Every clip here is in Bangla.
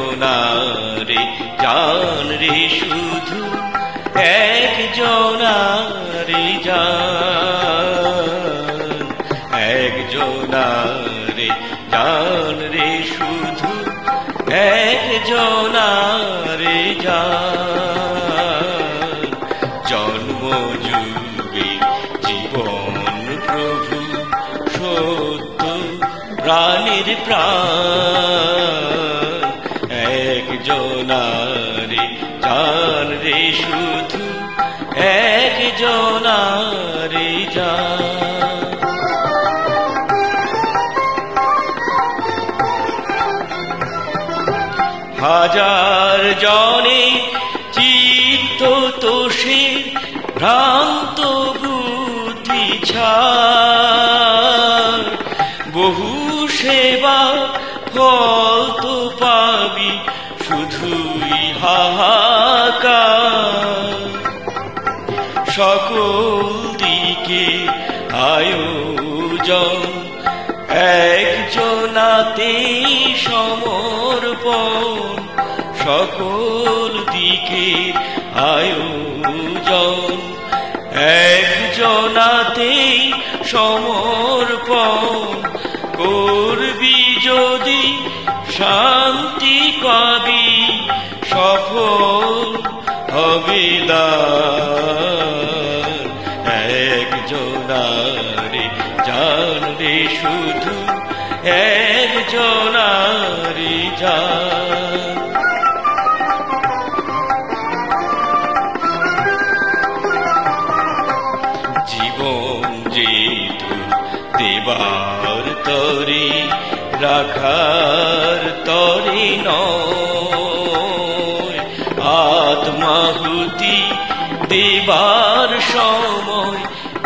জনারে জান রে শুধু এক জনারে জান, এক জনারে জান রে শুধু এক জনারে জান। জন্ম যুগে জীবন প্রভু সত্য প্রাণের প্রাণ, এক জনারে জান রে শুধু এক জনারে জান। হাজার জনে চিত্ত তোষে ভ্রান্ত বুদ্ধি ছাড়, বহু সেবা ফল তো পাবি শুধুই হাহাকার। সকল দিকে আয়োজন একজনাতেই সমর্পণ, সকল দিকে আয়োজন একজনাতেই সমর্পণ। করবি যদি শান্তি পাবি, সফল হবে দান, এক জনারে জান রে শুধু এক জনারে জান। জীবন যেতু দেবার তরে রাখার তরে নয়, আত্মাহুতি দেবার সময়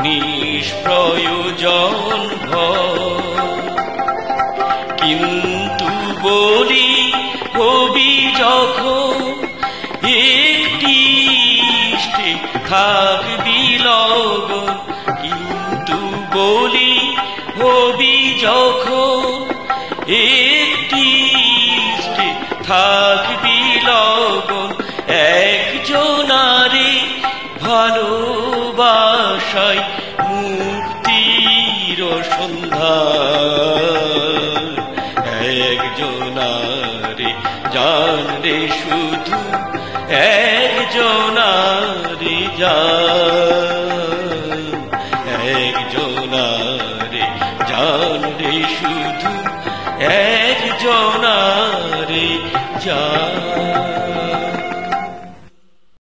নিষ্প্রয়োজন ভয়। কিন্তু বলি হবি যখন একটি ইষ্টে থাকবি লগন, কিন্তু বলি হবি যখন একটি ইষ্টে থাকবি লগন। একজনারে ভালোবাসায় মুক্তির সন্ধান, একজনারে জান রে শুধু এক জনারে জান, এক জনারে জান রে শুধু এক জনারে জান।